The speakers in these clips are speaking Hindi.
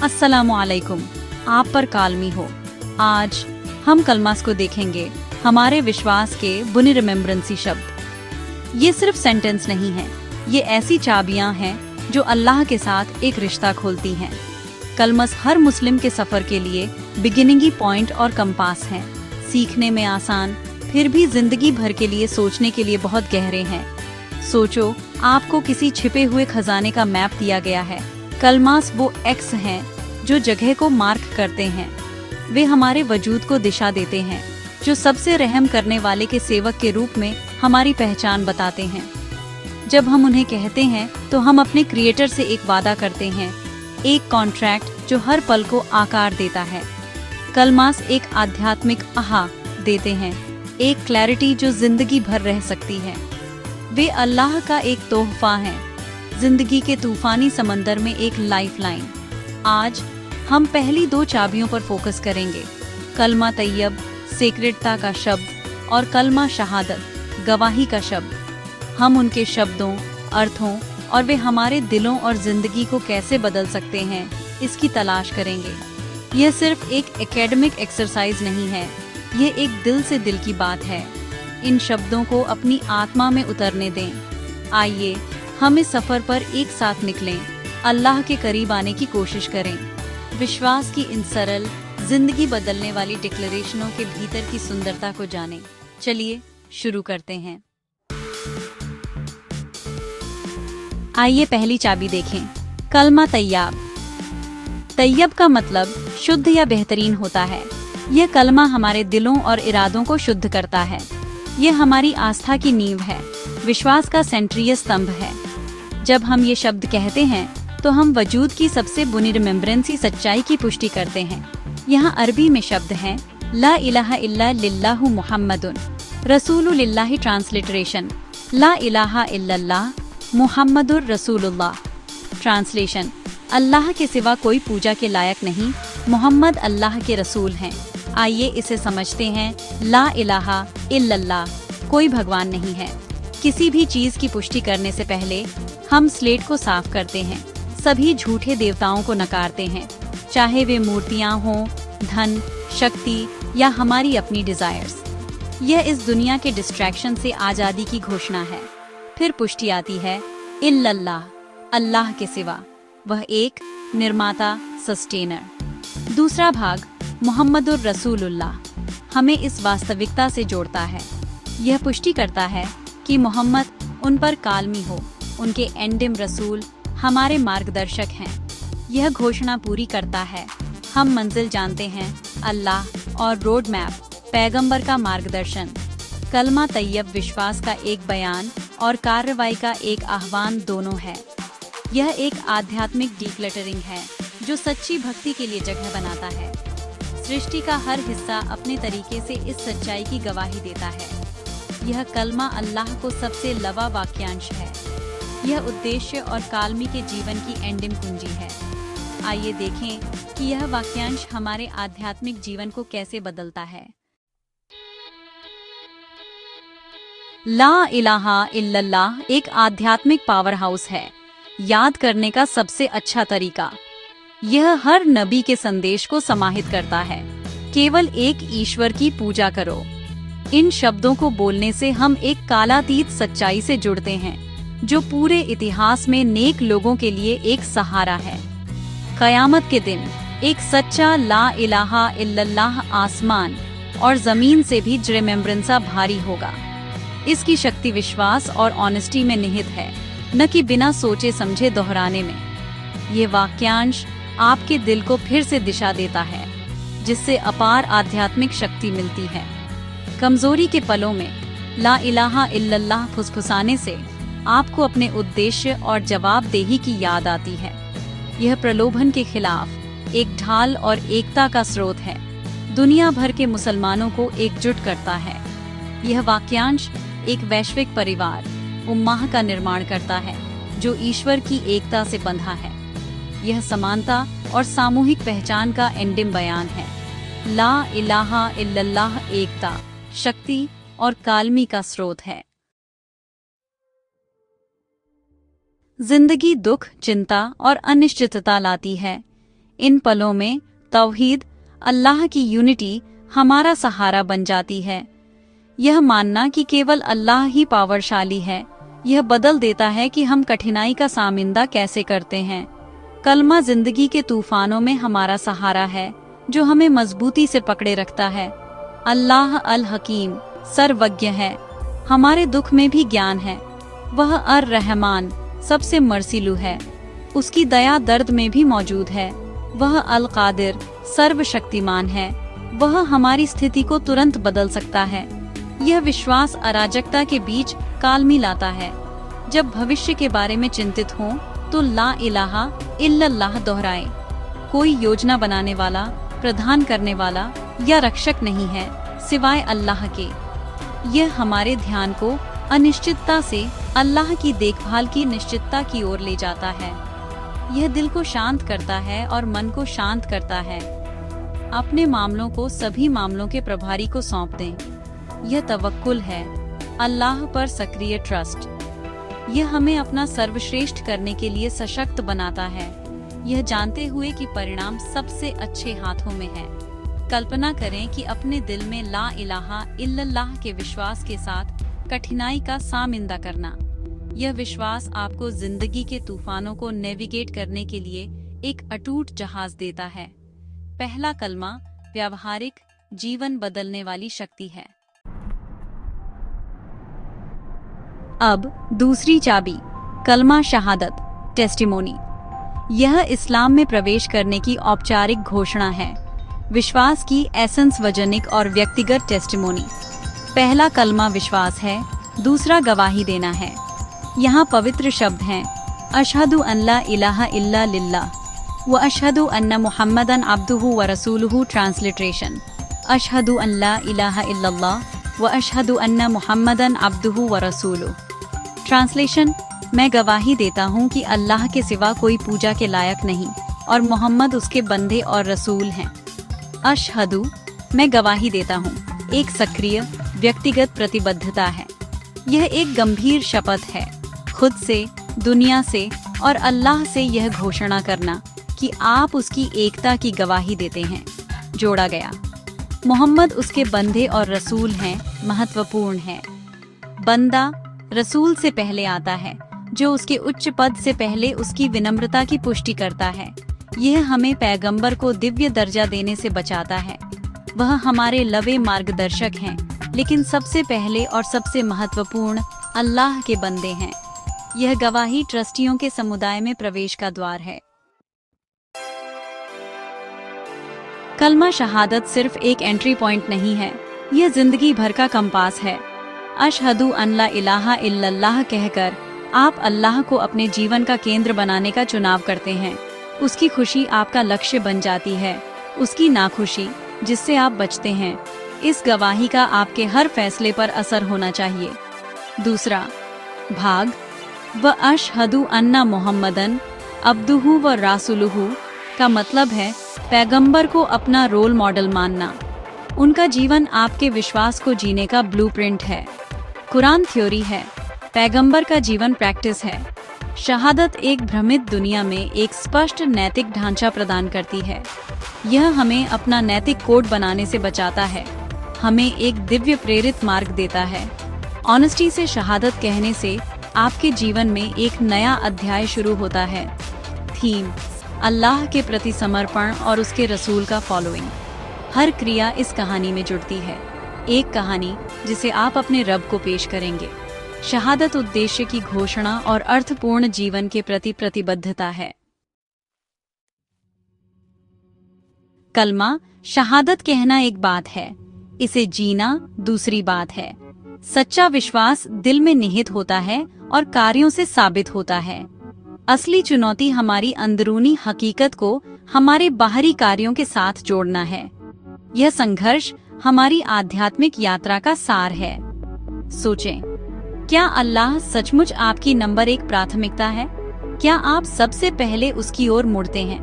अस्सलामुअलैकुम, आप पर कालमी हो। आज हम कलमास को देखेंगे, हमारे विश्वास के बुनी रिमेम्बरेंसी शब्द। ये सिर्फ सेंटेंस नहीं है, ये ऐसी चाबियां हैं जो अल्लाह के साथ एक रिश्ता खोलती हैं। कलमस हर मुस्लिम के सफर के लिए बिगिनिंग पॉइंट और कंपास है। सीखने में आसान, फिर भी जिंदगी भर के लिए सोचने के लिए बहुत गहरे हैं। सोचो, आपको किसी छिपे हुए खजाने का मैप दिया गया है। कलमास वो एक्स हैं जो जगह को मार्क करते हैं। वे हमारे वजूद को दिशा देते हैं, जो सबसे रहम करने वाले के सेवक के रूप में हमारी पहचान बताते हैं। जब हम उन्हें कहते हैं तो हम अपने क्रिएटर से एक वादा करते हैं, एक कॉन्ट्रैक्ट जो हर पल को आकार देता है। कलमास एक आध्यात्मिक आहा देते हैं, एक क्लैरिटी जो जिंदगी भर रह सकती है। वे अल्लाह का एक तोहफा है, जिंदगी के तूफानी समंदर में एक लाइफलाइन। आज हम पहली दो चाबियों पर फोकस करेंगे, कलमा तैयब, सेक्रेटता का शब्द, और कलमा शहादत, गवाही का शब्द। हम उनके शब्दों, अर्थों और वे हमारे दिलों और जिंदगी को कैसे बदल सकते हैं, इसकी तलाश करेंगे। यह सिर्फ एक एकेडमिक एक्सरसाइज नहीं है, ये एक दिल से दिल की बात है। इन शब्दों को अपनी आत्मा में उतरने दें। आइए हम इस सफर पर एक साथ निकलें, अल्लाह के करीब आने की कोशिश करें। विश्वास की इन सरल, जिंदगी बदलने वाली डिक्लेरेशनों के भीतर की सुंदरता को जानें। चलिए शुरू करते हैं। आइए पहली चाबी देखें, कलमा तैयब। तैयब का मतलब शुद्ध या बेहतरीन होता है। यह कलमा हमारे दिलों और इरादों को शुद्ध करता है। यह हमारी आस्था की नींव है, विश्वास का सेंट्रीय स्तंभ है। जब हम ये शब्द कहते हैं तो हम वजूद की सबसे बुनी रिमेम्बरेंसी सच्चाई की पुष्टि करते हैं। यहाँ अरबी में शब्द हैं, ला इलाहा इल्ला लिल्लाहु मुहम्मदुन रसूलुल्लाह। ट्रांसलिटरेशन, ला इलाहा इल्लल्लाह मुहम्मदुर रसूलुल्लाह। ट्रांसलेशन, अल्लाह के सिवा कोई पूजा के लायक नहीं, मोहम्मद अल्लाह के रसूल हैं। आइए इसे समझते हैं। ला इलाहा इल्लल्लाह, कोई भगवान नहीं है। किसी भी चीज की पुष्टि करने से पहले हम स्लेट को साफ करते हैं, सभी झूठे देवताओं को नकारते हैं, चाहे वे मूर्तियां हों, धन, शक्ति या हमारी अपनी डिजायर्स। यह इस दुनिया के डिस्ट्रैक्शन से आजादी की घोषणा है। फिर पुष्टि आती है, इल्लल्लाह, अल्लाह के सिवा, वह एक निर्माता, सस्टेनर। दूसरा भाग, मोहम्मदुर रसूलुल्लाह, हमें इस वास्तविकता से जोड़ता है। यह पुष्टि करता है कि मोहम्मद उन पर कालमी हो, उनके एंडिम रसूल हमारे मार्गदर्शक हैं। यह घोषणा पूरी करता है, हम मंजिल जानते हैं, अल्लाह, और रोड मैप, पैगंबर का मार्गदर्शन। कलमा तैयब विश्वास का एक बयान और कार्रवाई का एक आह्वान दोनों है। यह एक आध्यात्मिक डीक्लटरिंग है जो सच्ची भक्ति के लिए जगह बनाता है। सृष्टि का हर हिस्सा अपने तरीके से इस सच्चाई की गवाही देता है। यह कलमा अल्लाह को सबसे लवा वाक्यांश है। यह उद्देश्य और कालमी के जीवन की एंडिंग कुंजी है। आइए देखें कि यह वाक्यांश हमारे आध्यात्मिक जीवन को कैसे बदलता है। ला इलाहा इल्लल्लाह एक आध्यात्मिक पावर हाउस है। याद करने का सबसे अच्छा तरीका, यह हर नबी के संदेश को समाहित करता है, केवल एक ईश्वर की पूजा करो। इन शब्दों को बोलने से हम एक कालातीत सच्चाई से जुड़ते हैं, जो पूरे इतिहास में नेक लोगों के लिए एक सहारा है। कयामत के दिन एक सच्चा ला इलाहा इल्लल्लाह आसमान और जमीन से भी रिमेम्बरेंसा भारी होगा। इसकी शक्ति विश्वास और ऑनेस्टी में निहित है, न कि बिना सोचे समझे दोहराने में। ये वाक्यांश आपके दिल को फिर से दिशा देता है, जिससे अपार आध्यात्मिक शक्ति मिलती है। कमजोरी के पलों में ला इलाहा इल्लल्लाह फुसफुसाने से आपको अपने उद्देश्य और जवाबदेही की याद आती है। यह प्रलोभन के खिलाफ एक ढाल और एकता का स्रोत है, दुनिया भर के मुसलमानों को एकजुट करता है। यह वाक्यांश एक वैश्विक परिवार, उम्माह का निर्माण करता है, जो ईश्वर की एकता से बंधा है। यह समानता और सामूहिक पहचान का एंडिम बयान है। ला इलाहा इल्लल्लाह एकता, शक्ति और कालमी का स्रोत है। जिंदगी दुख, चिंता और अनिश्चितता लाती है। इन पलों में तौहीद, अल्लाह की यूनिटी हमारा सहारा बन जाती है। यह मानना कि केवल अल्लाह ही पावरशाली है, यह बदल देता है कि हम कठिनाई का सामना कैसे करते हैं। कलमा जिंदगी के तूफानों में हमारा सहारा है, जो हमें मजबूती से पकड़े रखता है। अल्लाह अल हकीम सर्वज्ञ है, हमारे दुख में भी ज्ञान है। वह अर रहमान सबसे मर्सिलू है, उसकी दया दर्द में भी मौजूद है। वह अल कादिर सर्वशक्तिमान है, वह हमारी स्थिति को तुरंत बदल सकता है। यह विश्वास अराजकता के बीच कालमी लाता है। जब भविष्य के बारे में चिंतित हों तो ला इलाहा इल्लल्लाह दोहराएं। कोई योजना बनाने वाला, प्रदान करने वाला या रक्षक नहीं है सिवाय अल्लाह के। यह हमारे ध्यान को अनिश्चितता से अल्लाह की देखभाल की निश्चितता की ओर ले जाता है। यह दिल को शांत करता है और मन को शांत करता है। अपने मामलों को सभी मामलों के प्रभारी को सौंप दें। यह तवक्कुल है, अल्लाह पर सक्रिय ट्रस्ट। यह हमें अपना सर्वश्रेष्ठ करने के लिए सशक्त बनाता है, यह जानते हुए कि परिणाम सबसे अच्छे हाथों में है। कल्पना करें कि अपने दिल में ला इलाहा इल्लल्लाह के विश्वास के साथ कठिनाई का सामना करना। यह विश्वास आपको जिंदगी के तूफानों को नेविगेट करने के लिए एक अटूट जहाज देता है। पहला कलमा व्यावहारिक जीवन बदलने वाली शक्ति है। अब दूसरी चाबी, कलमा शहादत टेस्टिमोनी। यह इस्लाम में प्रवेश करने की औपचारिक घोषणा है, विश्वास की एसेंस वजनिक और व्यक्तिगत टेस्टिमोनी। पहला कलमा विश्वास है, दूसरा गवाही देना है। यहाँ पवित्र शब्द हैं अशहदु अल्ला इलाहा इल्ला लिल्लाह व अशहदु अन्ना मुहम्मदन अब्दुहु व रसूलुहु। ट्रांसलिट्रेशन, अशहदु अल्ला इलाहा इल्लल्लाह व अशहदु अन्ना मुहम्मदन अब्दुहु व रसूलुहु। ट्रांसलेशन, मैं गवाही देता हूँ कि अल्लाह के सिवा कोई पूजा के लायक नहीं और मोहम्मद उसके बंदे और रसूल हैं। अशहदु, मैं गवाही देता हूँ, एक सक्रिय व्यक्तिगत प्रतिबद्धता है। यह एक गंभीर शपथ है, खुद से, दुनिया से और अल्लाह से यह घोषणा करना कि आप उसकी एकता की गवाही देते हैं। जोड़ा गया, मोहम्मद उसके बंदे और रसूल हैं, महत्वपूर्ण है। बंदा रसूल से पहले आता है, जो उसके उच्च पद से पहले उसकी विनम्रता की पुष्टि करता है। यह हमें पैगंबर को दिव्य दर्जा देने से बचाता है। वह हमारे लवे मार्गदर्शक हैं, लेकिन सबसे पहले और सबसे महत्वपूर्ण अल्लाह के बंदे हैं। यह गवाही ट्रस्टियों के समुदाय में प्रवेश का द्वार है। कलमा शहादत सिर्फ एक एंट्री पॉइंट नहीं है, यह जिंदगी भर का कंपास है। अशहदु अल्ला इलाहा इल्लल्लाह कहकर आप अल्लाह को अपने जीवन का केंद्र बनाने का चुनाव करते हैं। उसकी खुशी आपका लक्ष्य बन जाती है, उसकी नाखुशी जिससे आप बचते हैं। इस गवाही का आपके हर फैसले पर असर होना चाहिए। दूसरा भाग, व अशहदु अन्ना मोहम्मदन अब्दुहु व रासुलुहु का मतलब है पैगंबर को अपना रोल मॉडल मानना। उनका जीवन आपके विश्वास को जीने का ब्लूप्रिंट है। कुरान थ्योरी है, पैगंबर का जीवन प्रैक्टिस है। शहादत एक भ्रमित दुनिया में एक स्पष्ट नैतिक ढांचा प्रदान करती है। यह हमें अपना नैतिक कोड बनाने से बचाता है, हमें एक दिव्य प्रेरित मार्ग देता है। ऑनेस्टी से शहादत कहने से आपके जीवन में एक नया अध्याय शुरू होता है। थीम, अल्लाह के प्रति समर्पण और उसके रसूल का फॉलोइंग। हर क्रिया इस कहानी में जुड़ती है, एक कहानी जिसे आप अपने रब को पेश करेंगे। शहादत उद्देश्य की घोषणा और अर्थपूर्ण जीवन के प्रति प्रतिबद्धता है। कलमा शहादत कहना एक बात है, इसे जीना दूसरी बात है। सच्चा विश्वास दिल में निहित होता है और कार्यों से साबित होता है। असली चुनौती हमारी अंदरूनी हकीकत को हमारे बाहरी कार्यों के साथ जोड़ना है। यह संघर्ष हमारी आध्यात्मिक यात्रा का सार है। सोचें, क्या अल्लाह सचमुच आपकी नंबर 1 प्राथमिकता है? क्या आप सबसे पहले उसकी ओर मुड़ते हैं?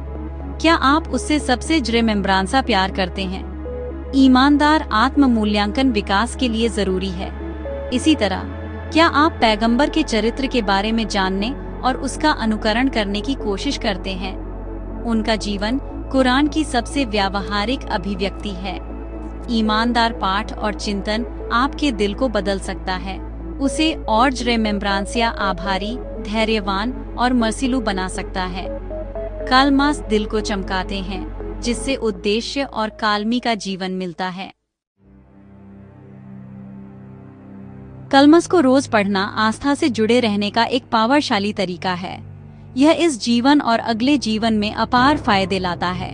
क्या आप उससे सबसे जिम्मेदाराना प्यार करते हैं? ईमानदार आत्म मूल्यांकन विकास के लिए जरूरी है। इसी तरह, क्या आप पैगंबर के चरित्र के बारे में जानने और उसका अनुकरण करने की कोशिश करते हैं? उनका जीवन कुरान की सबसे व्यावहारिक अभिव्यक्ति है। ईमानदार पाठ और चिंतन आपके दिल को बदल सकता है, उसे और रेमेम्ब्रांसिया आभारी, धैर्यवान और मर्सिलू बना सकता है। कालमास दिल को चमकाते हैं, जिससे उद्देश्य और कालमी का जीवन मिलता है। कलमस को रोज पढ़ना आस्था से जुड़े रहने का एक पावरशाली तरीका है। यह इस जीवन और अगले जीवन में अपार फायदे लाता है।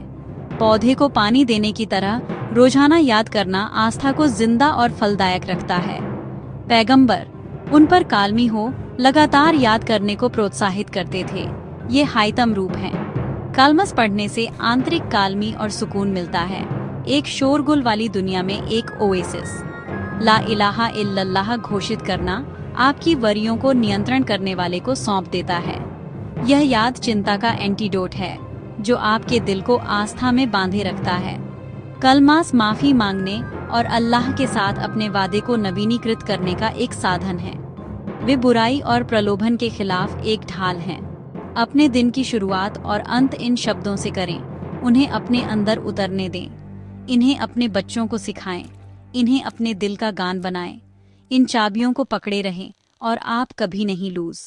पौधे को पानी देने की तरह रोजाना याद करना आस्था को जिंदा और फलदायक रखता है। पैगंबर उन पर कालमी हो लगातार याद करने को प्रोत्साहित करते थे। ये हाइतम रूप हैं। कलमस पढ़ने से आंतरिक कालमी और सुकून मिलता है। एक शोरगुल वाली दुनिया में एक ओएसिस। ला इलाहा इल्लल्लाह घोषित करना आपकी वरियों को नियंत्रण करने वाले को सौंप देता है। यह याद चिंता का एंटीडोट है, जो आपके दिल को आस्था में बांधे रखता है। कलमास माफी मांगने और अल्लाह के साथ अपने वादे को नवीनीकृत करने का एक साधन है। वे बुराई और प्रलोभन के खिलाफ एक ढाल हैं। अपने दिन की शुरुआत और अंत इन शब्दों से करें। उन्हें अपने अंदर उतरने दें। इन्हें अपने बच्चों को सिखाएं। इन्हें अपने दिल का गान बनाएं। इन चाबियों को पकड़े रहें और आप कभी नहीं लूज।